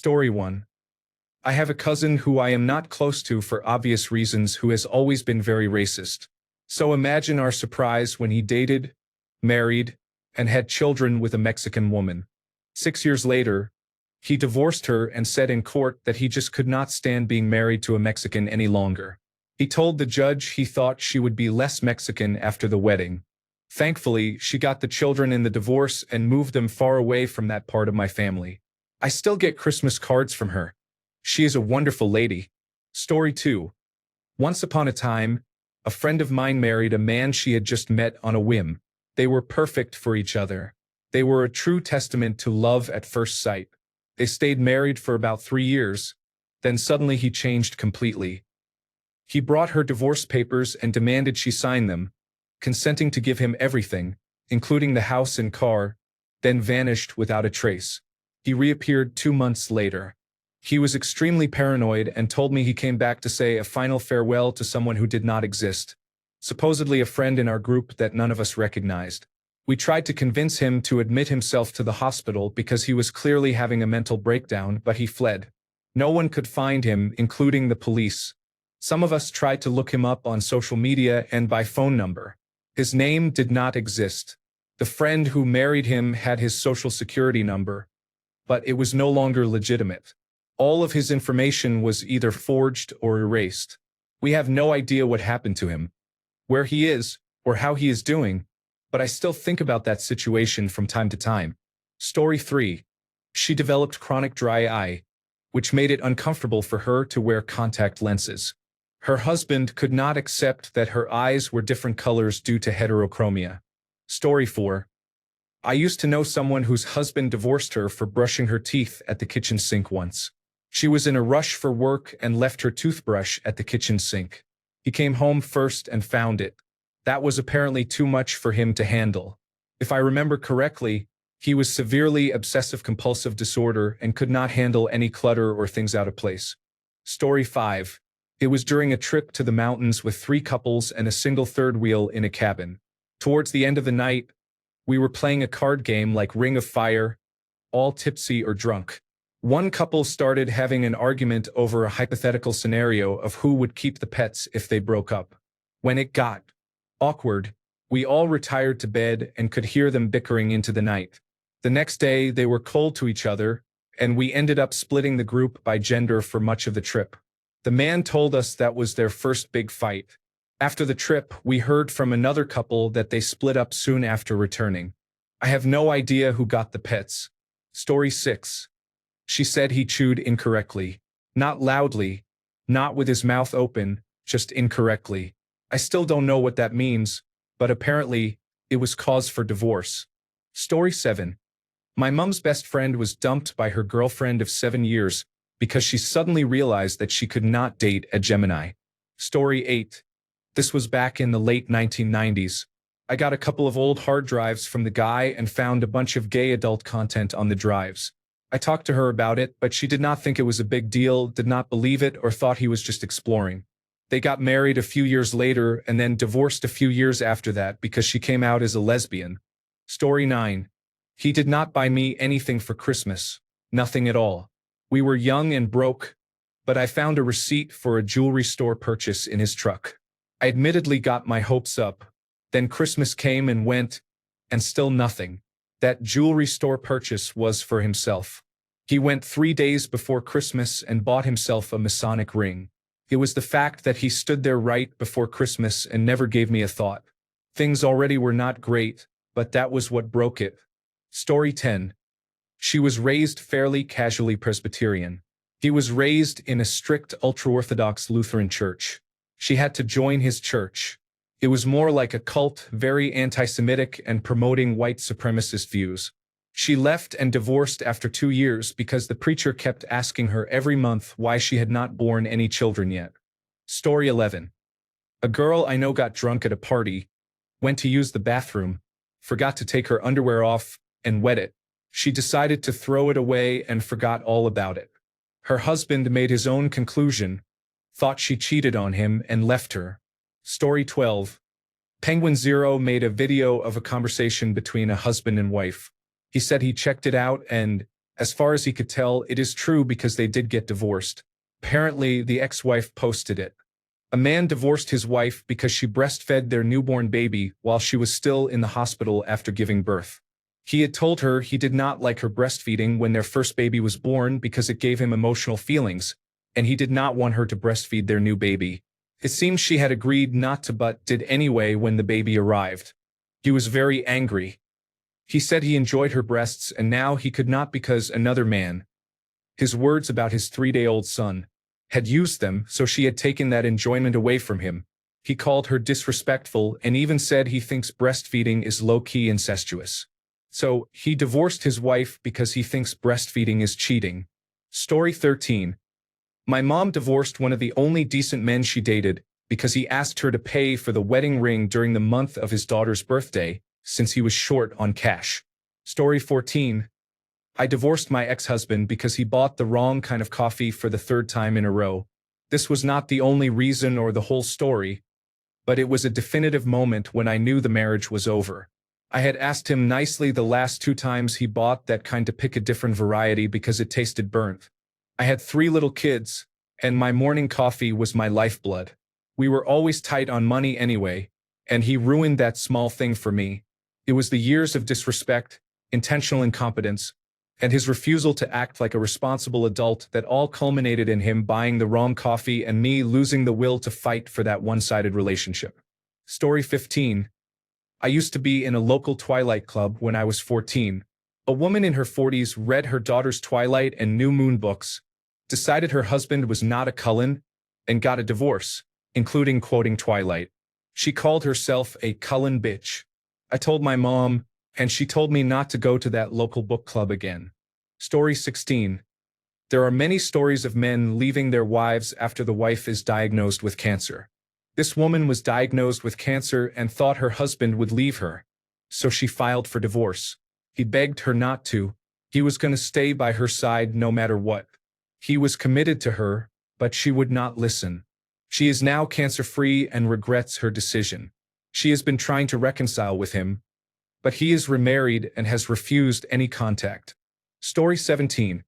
Story 1. I have a cousin who I am not close to for obvious reasons who has always been very racist. So imagine our surprise when he dated, married, and had children with a Mexican woman. 6 years later, he divorced her and said in court that he just could not stand being married to a Mexican any longer. He told the judge he thought she would be less Mexican after the wedding. Thankfully, she got the children in the divorce and moved them far away from that part of my family. I still get Christmas cards from her. She is a wonderful lady. Story 2. Once upon a time, a friend of mine married a man she had just met on a whim. They were perfect for each other. They were a true testament to love at first sight. They stayed married for about 3 years. Then suddenly he changed completely. He brought her divorce papers and demanded she sign them, consenting to give him everything, including the house and car, then vanished without a trace. He reappeared 2 months later. He was extremely paranoid and told me he came back to say a final farewell to someone who did not exist, supposedly a friend in our group that none of us recognized. We tried to convince him to admit himself to the hospital because he was clearly having a mental breakdown, but he fled. No one could find him, including the police. Some of us tried to look him up on social media and by phone number. His name did not exist. The friend who married him had his social security number, but it was no longer legitimate. All of his information was either forged or erased. We have no idea what happened to him, where he is, or how he is doing, but I still think about that situation from time to time. Story 3. She developed chronic dry eye, which made it uncomfortable for her to wear contact lenses. Her husband could not accept that her eyes were different colors due to heterochromia. Story 4. I used to know someone whose husband divorced her for brushing her teeth at the kitchen sink once. She was in a rush for work and left her toothbrush at the kitchen sink. He came home first and found it. That was apparently too much for him to handle. If I remember correctly, he was severely obsessive-compulsive disorder and could not handle any clutter or things out of place. Story 5. It was during a trip to the mountains with 3 couples and a single third wheel in a cabin. Towards the end of the night, we were playing a card game like Ring of Fire, all tipsy or drunk. One couple started having an argument over a hypothetical scenario of who would keep the pets if they broke up. When it got awkward, we all retired to bed and could hear them bickering into the night. The next day, they were cold to each other, and we ended up splitting the group by gender for much of the trip. The man told us that was their first big fight. After the trip, we heard from another couple that they split up soon after returning. I have no idea who got the pets. Story 6. She said he chewed incorrectly. Not loudly, not with his mouth open, just incorrectly. I still don't know what that means, but apparently, it was cause for divorce. Story 7. My mom's best friend was dumped by her girlfriend of 7 years because she suddenly realized that she could not date a Gemini. Story 8. This was back in the late 1990s. I got a couple of old hard drives from the guy and found a bunch of gay adult content on the drives. I talked to her about it, but she did not think it was a big deal, did not believe it, or thought he was just exploring. They got married a few years later and then divorced a few years after that because she came out as a lesbian. Story 9. He did not buy me anything for Christmas. Nothing at all. We were young and broke, but I found a receipt for a jewelry store purchase in his truck. I admittedly got my hopes up. Then Christmas came and went, and still nothing. That jewelry store purchase was for himself. He went 3 days before Christmas and bought himself a Masonic ring. It was the fact that he stood there right before Christmas and never gave me a thought. Things already were not great, but that was what broke it. Story 10. She was raised fairly casually Presbyterian. He was raised in a strict ultra-Orthodox Lutheran church. She had to join his church. It was more like a cult, very anti-Semitic and promoting white supremacist views. She left and divorced after 2 years because the preacher kept asking her every month why she had not born any children yet. Story 11. A girl I know got drunk at a party, went to use the bathroom, forgot to take her underwear off, and wet it. She decided to throw it away and forgot all about it. Her husband made his own conclusion, thought she cheated on him, and left her. Story 12. Penguin Zero made a video of a conversation between a husband and wife. He said he checked it out and As far as he could tell, it is true because they did get divorced. Apparently, the ex-wife posted it. A man divorced his wife because she breastfed their newborn baby while she was still in the hospital after giving birth. He had told her he did not like her breastfeeding when their first baby was born because it gave him emotional feelings, and he did not want her to breastfeed their new baby. It seems she had agreed not to but did anyway when the baby arrived. He was very angry. He said he enjoyed her breasts and now he could not because another man, his words about his 3-day-old son, had used them, so she had taken that enjoyment away from him. He called her disrespectful and even said he thinks breastfeeding is low-key incestuous. So, he divorced his wife because he thinks breastfeeding is cheating. Story 13. My mom divorced one of the only decent men she dated because he asked her to pay for the wedding ring during the month of his daughter's birthday, since he was short on cash. Story 14. I divorced my ex-husband because he bought the wrong kind of coffee for the 3rd time in a row. This was not the only reason or the whole story, but it was a definitive moment when I knew the marriage was over. I had asked him nicely the last 2 times he bought that kind to pick a different variety because it tasted burnt. I had 3 little kids, and my morning coffee was my lifeblood. We were always tight on money anyway, and he ruined that small thing for me. It was the years of disrespect, intentional incompetence, and his refusal to act like a responsible adult that all culminated in him buying the wrong coffee and me losing the will to fight for that one-sided relationship. Story 15. I used to be in a local Twilight club when I was 14. A woman in her 40s read her daughter's Twilight and New Moon books, decided her husband was not a Cullen, and got a divorce, including quoting Twilight. She called herself a Cullen bitch. I told my mom, and she told me not to go to that local book club again. Story 16. There are many stories of men leaving their wives after the wife is diagnosed with cancer. This woman was diagnosed with cancer and thought her husband would leave her, so she filed for divorce. He begged her not to. He was going to stay by her side no matter what. He was committed to her, but she would not listen. She is now cancer-free and regrets her decision. She has been trying to reconcile with him, but he is remarried and has refused any contact. Story 17.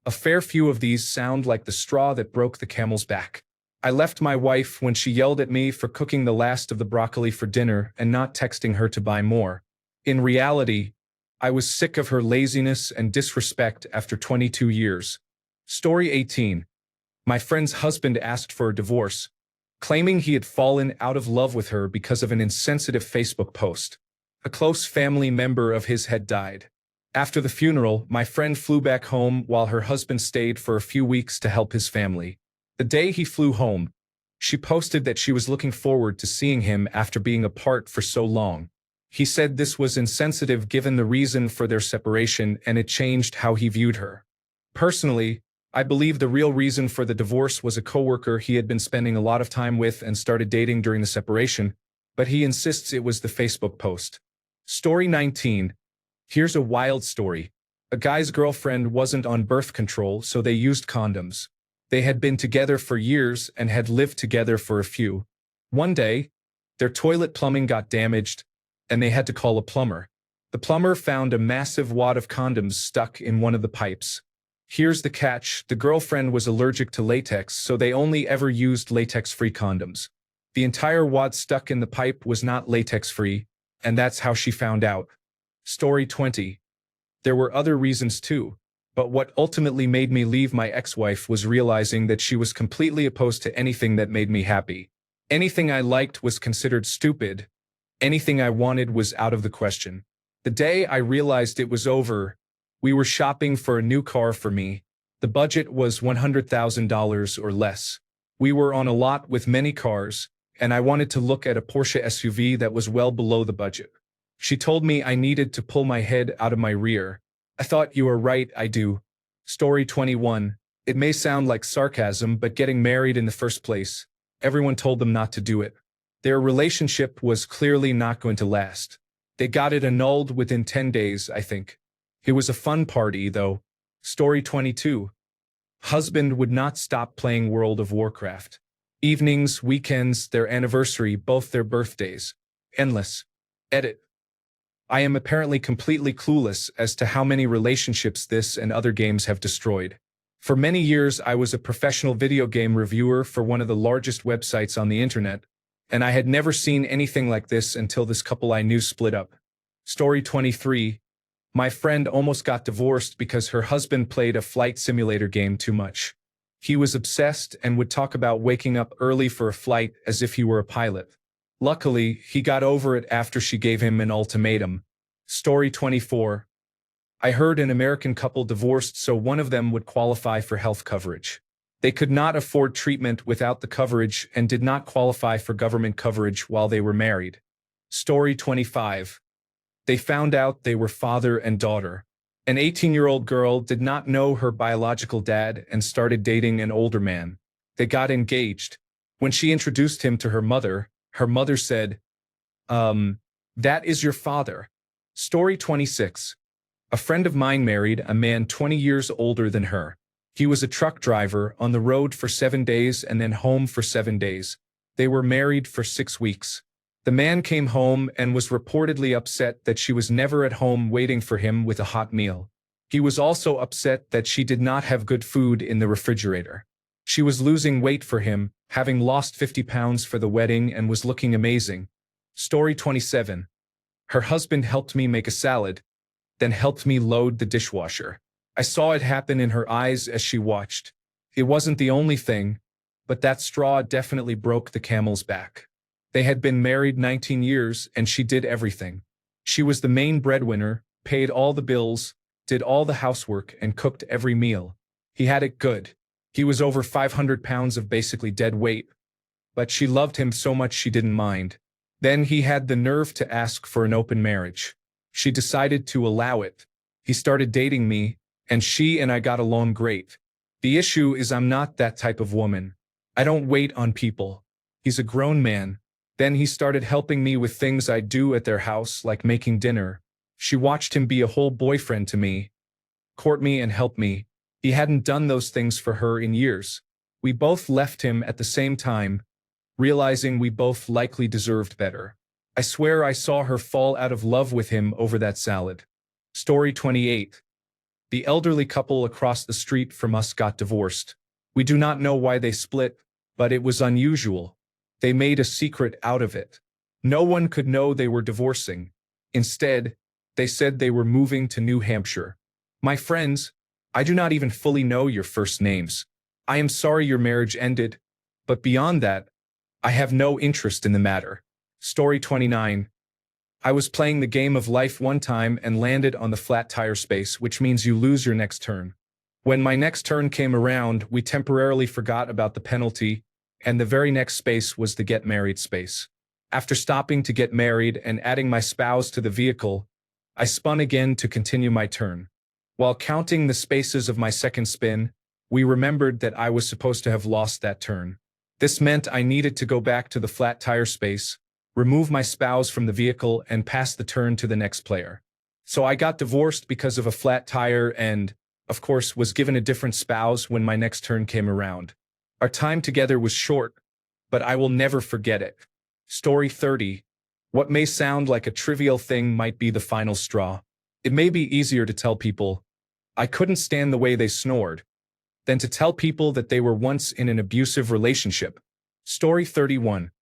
A fair few of these sound like the straw that broke the camel's back. I left my wife when she yelled at me for cooking the last of the broccoli for dinner and not texting her to buy more. In reality, I was sick of her laziness and disrespect after 22 years. Story 18. My friend's husband asked for a divorce, claiming he had fallen out of love with her because of an insensitive Facebook post. A close family member of his had died. After the funeral, my friend flew back home while her husband stayed for a few weeks to help his family. The day he flew home, she posted that she was looking forward to seeing him after being apart for so long. He said this was insensitive given the reason for their separation and it changed how he viewed her. Personally, I believe the real reason for the divorce was a coworker he had been spending a lot of time with and started dating during the separation, but he insists it was the Facebook post. Story 19. Here's a wild story. A guy's girlfriend wasn't on birth control, so they used condoms. They had been together for years and had lived together for a few. One day, their toilet plumbing got damaged, and they had to call a plumber. The plumber found a massive wad of condoms stuck in one of the pipes. Here's the catch: the girlfriend was allergic to latex, so they only ever used latex-free condoms. The entire wad stuck in the pipe was not latex-free, and that's how she found out. Story 20. There were other reasons too, but what ultimately made me leave my ex-wife was realizing that she was completely opposed to anything that made me happy. Anything I liked was considered stupid. Anything I wanted was out of the question. The day I realized it was over, we were shopping for a new car for me. The budget was $100,000 or less. We were on a lot with many cars, and I wanted to look at a Porsche SUV that was well below the budget. She told me I needed to pull my head out of my rear. I thought, you are right, I do. Story 21. It may sound like sarcasm, but getting married in the first place, everyone told them not to do it. Their relationship was clearly not going to last. They got it annulled within 10 days, I think. It was a fun party, though. Story 22. Husband would not stop playing World of Warcraft. Evenings, weekends, their anniversary, both their birthdays. Endless. Edit. I am apparently completely clueless as to how many relationships this and other games have destroyed. For many years, I was a professional video game reviewer for one of the largest websites on the internet, and I had never seen anything like this until this couple I knew split up. Story 23. My friend almost got divorced because her husband played a flight simulator game too much. He was obsessed and would talk about waking up early for a flight as if he were a pilot. Luckily, he got over it after she gave him an ultimatum. Story 24. I heard an American couple divorced so one of them would qualify for health coverage. They could not afford treatment without the coverage and did not qualify for government coverage while they were married. Story 25. They found out they were father and daughter. An 18-year-old girl did not know her biological dad and started dating an older man. They got engaged. When she introduced him to her mother said, that is your father. Story 26. A friend of mine married a man 20 years older than her. He was a truck driver on the road for 7 days and then home for 7 days. They were married for 6 weeks. The man came home and was reportedly upset that she was never at home waiting for him with a hot meal. He was also upset that she did not have good food in the refrigerator. She was losing weight for him, having lost 50 pounds for the wedding and was looking amazing. Story 27. Her husband helped me make a salad, then helped me load the dishwasher. I saw it happen in her eyes as she watched. It wasn't the only thing, but that straw definitely broke the camel's back. They had been married 19 years and she did everything. She was the main breadwinner, paid all the bills, did all the housework and cooked every meal. He had it good. He was over 500 pounds of basically dead weight, but she loved him so much she didn't mind. Then he had the nerve to ask for an open marriage. She decided to allow it. He started dating me, and she and I got along great. The issue is I'm not that type of woman. I don't wait on people. He's a grown man. Then he started helping me with things I do at their house, like making dinner. She watched him be a whole boyfriend to me, court me and help me. He hadn't done those things for her in years. We both left him at the same time, realizing we both likely deserved better. I swear I saw her fall out of love with him over that salad. Story 28. The elderly couple across the street from us got divorced. We do not know why they split, but it was unusual. They made a secret out of it. No one could know they were divorcing. Instead, they said they were moving to New Hampshire. My friends, I do not even fully know your first names. I am sorry your marriage ended, but beyond that, I have no interest in the matter. Story 29. I was playing the game of life one time and landed on the flat tire space, which means you lose your next turn. When my next turn came around, we temporarily forgot about the penalty, and the very next space was the get married space. After stopping to get married and adding my spouse to the vehicle, I spun again to continue my turn. While counting the spaces of my second spin, we remembered that I was supposed to have lost that turn. This meant I needed to go back to the flat tire space, remove my spouse from the vehicle, and pass the turn to the next player. So I got divorced because of a flat tire and, of course, was given a different spouse when my next turn came around. Our time together was short, but I will never forget it. Story 30. What may sound like a trivial thing might be the final straw. It may be easier to tell people, I couldn't stand the way they snored, than to tell people that they were once in an abusive relationship. Story 31.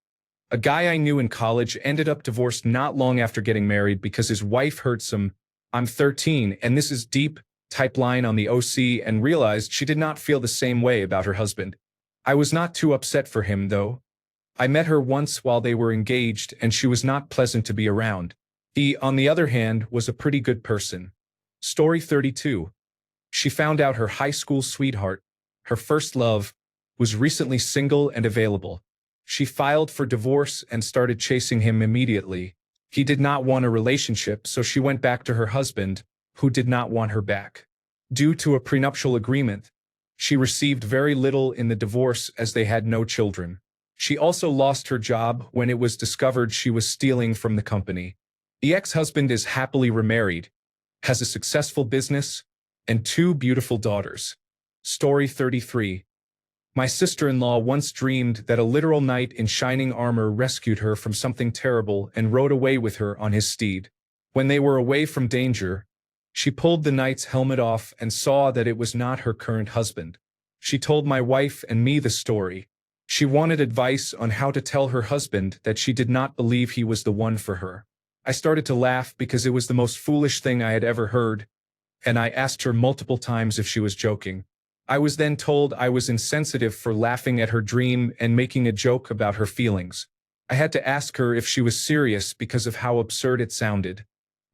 A guy I knew in college ended up divorced not long after getting married because his wife heard some "I'm 13 and this is deep" type line on the OC and realized she did not feel the same way about her husband. I was not too upset for him, though. I met her once while they were engaged and she was not pleasant to be around. He, on the other hand, was a pretty good person. Story 32. She found out her high school sweetheart, her first love, was recently single and available. She filed for divorce and started chasing him immediately. He did not want a relationship, so she went back to her husband, who did not want her back. Due to a prenuptial agreement, she received very little in the divorce as they had no children. She also lost her job when it was discovered she was stealing from the company. The ex-husband is happily remarried, has a successful business, and 2 beautiful daughters. Story 33. My sister-in-law once dreamed that a literal knight in shining armor rescued her from something terrible and rode away with her on his steed. When they were away from danger, she pulled the knight's helmet off and saw that it was not her current husband. She told my wife and me the story. She wanted advice on how to tell her husband that she did not believe he was the one for her. I started to laugh because it was the most foolish thing I had ever heard, and I asked her multiple times if she was joking. I was then told I was insensitive for laughing at her dream and making a joke about her feelings. I had to ask her if she was serious because of how absurd it sounded.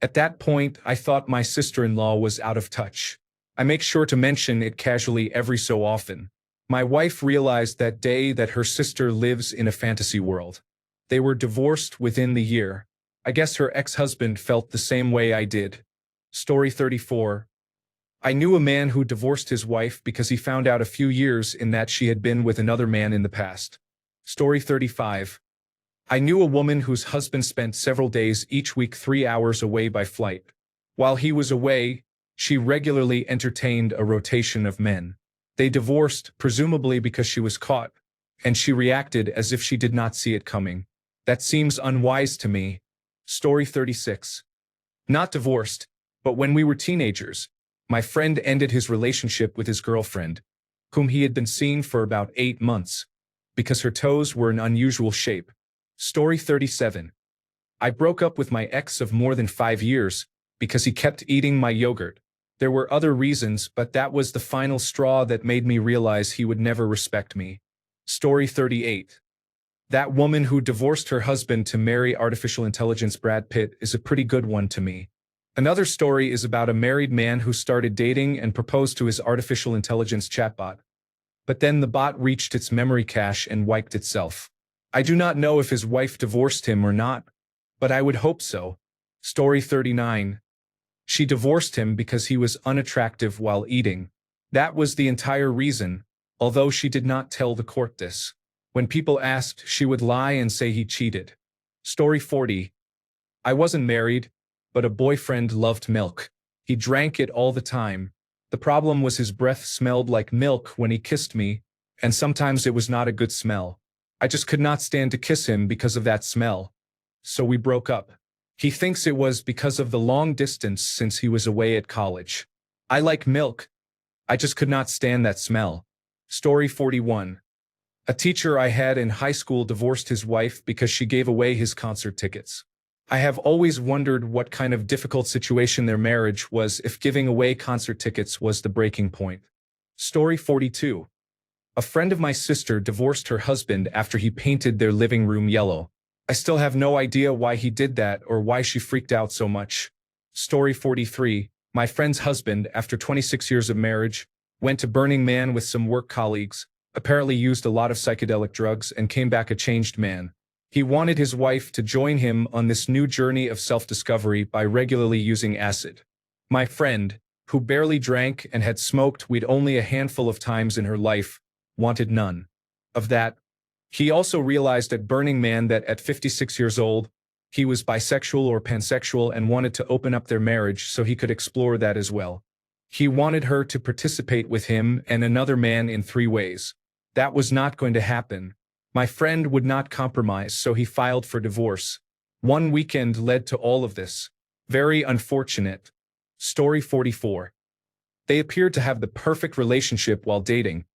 At that point, I thought my sister-in-law was out of touch. I make sure to mention it casually every so often. My wife realized that day that her sister lives in a fantasy world. They were divorced within the year. I guess her ex-husband felt the same way I did. Story 34. I knew a man who divorced his wife because he found out a few years in that she had been with another man in the past. Story 35. I knew a woman whose husband spent several days each week 3 hours away by flight. While he was away, she regularly entertained a rotation of men. They divorced, presumably because she was caught, and she reacted as if she did not see it coming. That seems unwise to me. Story 36. Not divorced, but when we were teenagers, my friend ended his relationship with his girlfriend, whom he had been seeing for about 8 months, because her toes were an unusual shape. Story 37. I broke up with my ex of more than 5 years because he kept eating my yogurt. There were other reasons, but that was the final straw that made me realize he would never respect me. Story 38. That woman who divorced her husband to marry artificial intelligence Brad Pitt is a pretty good one to me. Another story is about a married man who started dating and proposed to his artificial intelligence chatbot. But then the bot reached its memory cache and wiped itself. I do not know if his wife divorced him or not, but I would hope so. Story 39. She divorced him because he was unattractive while eating. That was the entire reason, although she did not tell the court this. When people asked, she would lie and say he cheated. Story 40. I wasn't married, but a boyfriend loved milk. He drank it all the time. The problem was his breath smelled like milk when he kissed me, and sometimes it was not a good smell. I just could not stand to kiss him because of that smell. So we broke up. He thinks it was because of the long distance since he was away at college. I like milk. I just could not stand that smell. Story 41. A teacher I had in high school divorced his wife because she gave away his concert tickets. I have always wondered what kind of difficult situation their marriage was if giving away concert tickets was the breaking point. Story 42. A friend of my sister divorced her husband after he painted their living room yellow. I still have no idea why he did that or why she freaked out so much. Story 43. My friend's husband, after 26 years of marriage, went to Burning Man with some work colleagues, apparently used a lot of psychedelic drugs, and came back a changed man. He wanted his wife to join him on this new journey of self-discovery by regularly using acid. My friend, who barely drank and had smoked weed only a handful of times in her life, wanted none of that. He also realized at Burning Man that at 56 years old, he was bisexual or pansexual and wanted to open up their marriage so he could explore that as well. He wanted her to participate with him and another man in 3 ways. That was not going to happen. My friend would not compromise, so he filed for divorce. One weekend led to all of this. Very unfortunate. Story 44. They appeared to have the perfect relationship while dating.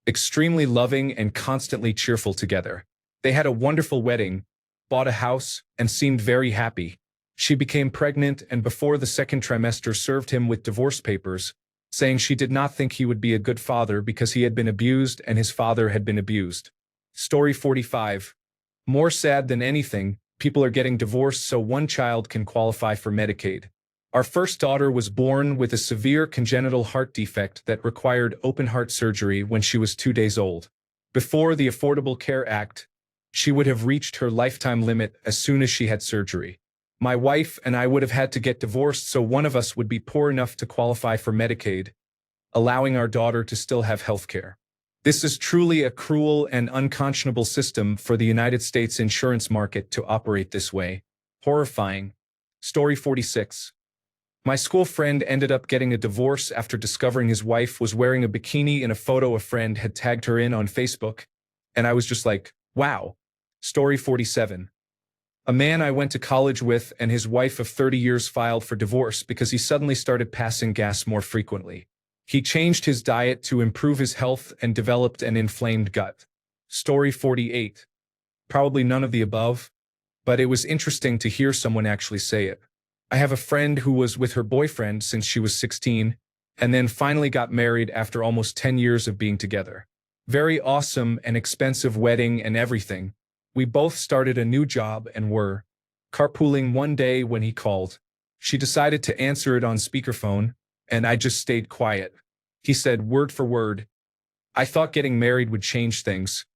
Extremely loving and constantly cheerful together. They had a wonderful wedding, bought a house, and seemed very happy. She became pregnant and before the 2nd trimester served him with divorce papers, saying she did not think he would be a good father because he had been abused and his father had been abused. Story 45. More sad than anything, people are getting divorced so one child can qualify for Medicaid. Our first daughter was born with a severe congenital heart defect that required open-heart surgery when she was 2 days old. Before the Affordable Care Act, she would have reached her lifetime limit as soon as she had surgery. My wife and I would have had to get divorced so one of us would be poor enough to qualify for Medicaid, allowing our daughter to still have health care. This is truly a cruel and unconscionable system for the United States insurance market to operate this way. Horrifying. Story 46. My school friend ended up getting a divorce after discovering his wife was wearing a bikini in a photo a friend had tagged her in on Facebook, and I was just like, wow. Story 47. A man I went to college with and his wife of 30 years filed for divorce because he suddenly started passing gas more frequently. He changed his diet to improve his health and developed an inflamed gut. Story 48. Probably none of the above, but it was interesting to hear someone actually say it. I have a friend who was with her boyfriend since she was 16, and then finally got married after almost 10 years of being together. Very awesome and expensive wedding and everything. We both started a new job and were carpooling one day when he called. She decided to answer it on speakerphone, and I just stayed quiet. He said word for word, "I thought getting married would change things."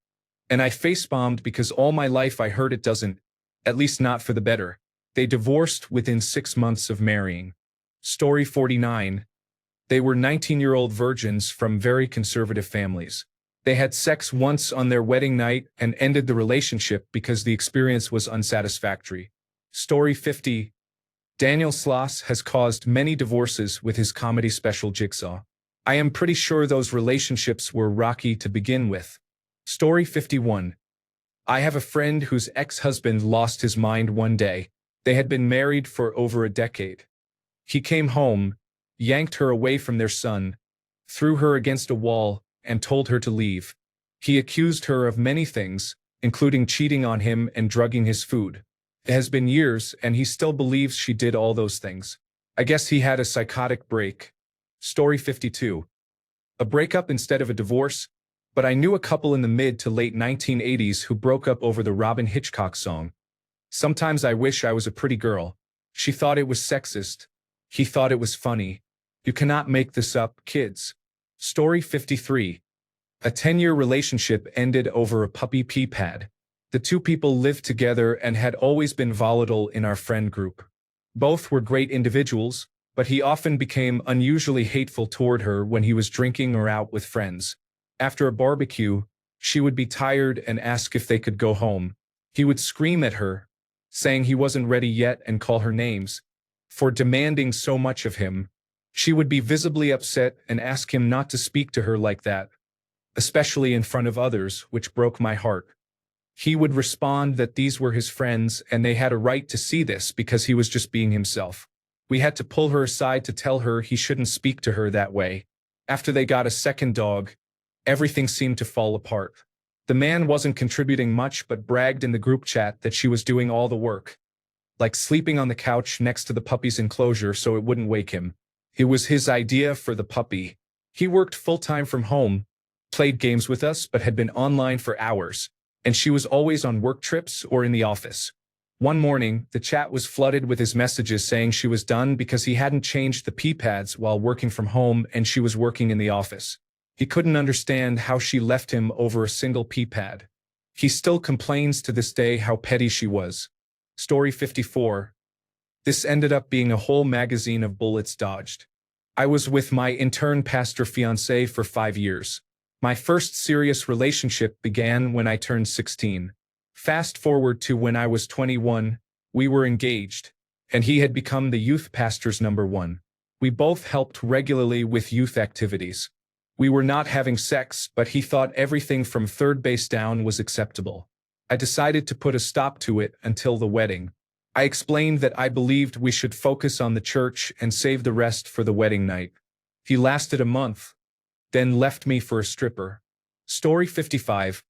And I face-bombed because all my life I heard it doesn't, at least not for the better. They divorced within 6 months of marrying. Story 49. They were 19-year-old virgins from very conservative families. They had sex once on their wedding night and ended the relationship because the experience was unsatisfactory. Story 50. Daniel Sloss has caused many divorces with his comedy special Jigsaw. I am pretty sure those relationships were rocky to begin with. Story 51. I have a friend whose ex-husband lost his mind one day. They had been married for over a decade. He came home, yanked her away from their son, threw her against a wall, and told her to leave. He accused her of many things, including cheating on him and drugging his food. It has been years, and he still believes she did all those things. I guess he had a psychotic break. Story 52. A breakup instead of a divorce, but I knew a couple in the mid to late 1980s who broke up over the Robin Hitchcock song. Sometimes I wish I was a pretty girl. She thought it was sexist. He thought it was funny. You cannot make this up, kids. Story 53. A 10-year relationship ended over a puppy pee pad. The two people lived together and had always been volatile in our friend group. Both were great individuals, but he often became unusually hateful toward her when he was drinking or out with friends. After a barbecue, she would be tired and ask if they could go home. He would scream at her, saying he wasn't ready yet and call her names for demanding so much of him. She would be visibly upset and ask him not to speak to her like that, especially in front of others, which broke my heart. He would respond that these were his friends and they had a right to see this because he was just being himself. We had to pull her aside to tell her he shouldn't speak to her that way. After they got a second dog, everything seemed to fall apart. The man wasn't contributing much but bragged in the group chat that she was doing all the work, like sleeping on the couch next to the puppy's enclosure so it wouldn't wake him. It was his idea for the puppy. He worked full-time from home, played games with us but had been online for hours, and she was always on work trips or in the office. One morning, the chat was flooded with his messages saying she was done because he hadn't changed the pee pads while working from home and she was working in the office. He couldn't understand how she left him over a single pee pad. He still complains to this day how petty she was. Story 54. This ended up being a whole magazine of bullets dodged. I was with my intern pastor fiancé for 5 years. My first serious relationship began when I turned 16. Fast forward to when I was 21, we were engaged, and he had become the youth pastor's #1. We both helped regularly with youth activities. We were not having sex, but he thought everything from third base down was acceptable. I decided to put a stop to it until the wedding. I explained that I believed we should focus on the church and save the rest for the wedding night. He lasted a month, then left me for a stripper. Story 55.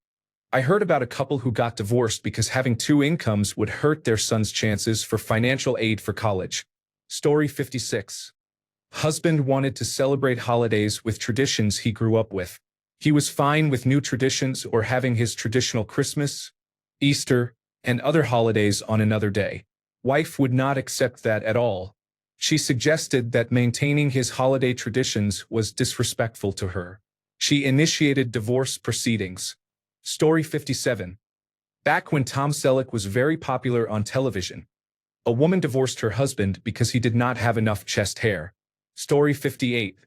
I heard about a couple who got divorced because having 2 incomes would hurt their son's chances for financial aid for college. Story 56. Husband wanted to celebrate holidays with traditions he grew up with. He was fine with new traditions or having his traditional Christmas, Easter, and other holidays on another day. Wife would not accept that at all. She suggested that maintaining his holiday traditions was disrespectful to her. She initiated divorce proceedings. Story 57. Back when Tom Selleck was very popular on television, a woman divorced her husband because he did not have enough chest hair. Story 58.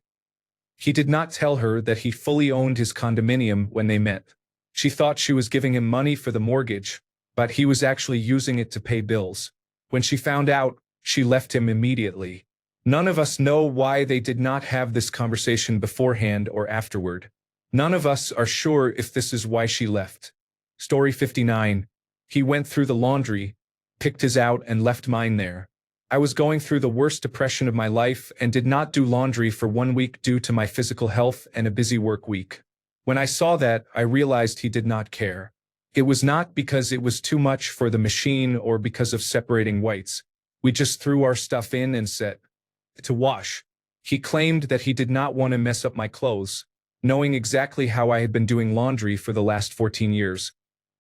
He did not tell her that he fully owned his condominium when they met. She thought she was giving him money for the mortgage, but he was actually using it to pay bills. When she found out, she left him immediately. None of us know why they did not have this conversation beforehand or afterward. None of us are sure if this is why she left. Story 59. He went through the laundry, picked his out and left mine there. I was going through the worst depression of my life and did not do laundry for 1 week due to my physical health and a busy work week. When I saw that, I realized he did not care. It was not because it was too much for the machine or because of separating whites. We just threw our stuff in and set to wash. He claimed that he did not want to mess up my clothes, knowing exactly how I had been doing laundry for the last 14 years.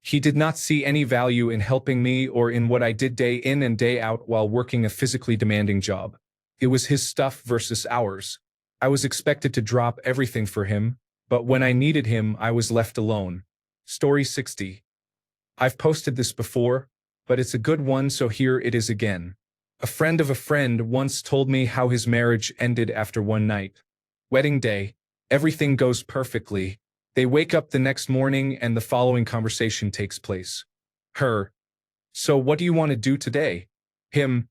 He did not see any value in helping me or in what I did day in and day out while working a physically demanding job. It was his stuff versus ours. I was expected to drop everything for him, but when I needed him, I was left alone. Story 60. I've posted this before, but it's a good one, so here it is again. A friend of a friend once told me how his marriage ended after one night. Wedding day, everything goes perfectly. They wake up the next morning and the following conversation takes place. Her. So what do you want to do today? Him.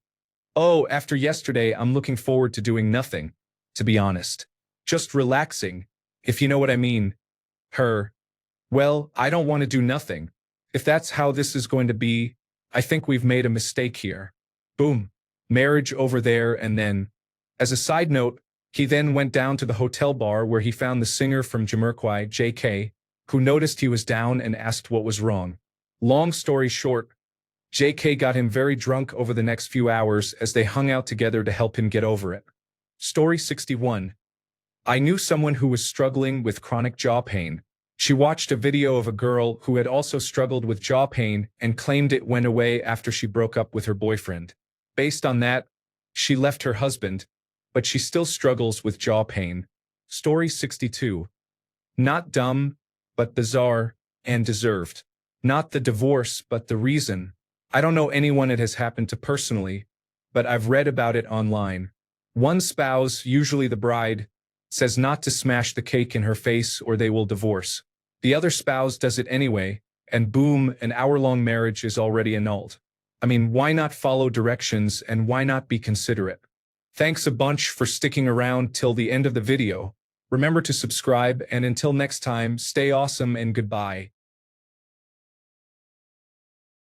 Oh, after yesterday, I'm looking forward to doing nothing, to be honest. Just relaxing, if you know what I mean. Her. Well, I don't want to do nothing. If that's how this is going to be, I think we've made a mistake here. Boom. Marriage over there and then. As a side note, he then went down to the hotel bar where he found the singer from Jamiroquai, JK, who noticed he was down and asked what was wrong. Long story short, JK got him very drunk over the next few hours as they hung out together to help him get over it. Story 61. I knew someone who was struggling with chronic jaw pain. She watched a video of a girl who had also struggled with jaw pain and claimed it went away after she broke up with her boyfriend. Based on that, she left her husband, but she still struggles with jaw pain. Story 62. Not dumb, but bizarre, and deserved. Not the divorce, but the reason. I don't know anyone it has happened to personally, but I've read about it online. One spouse, usually the bride, says not to smash the cake in her face or they will divorce. The other spouse does it anyway, and boom, an hour-long marriage is already annulled. I mean, why not follow directions and why not be considerate? Thanks a bunch for sticking around till the end of the video. Remember to subscribe, and until next time, stay awesome and goodbye.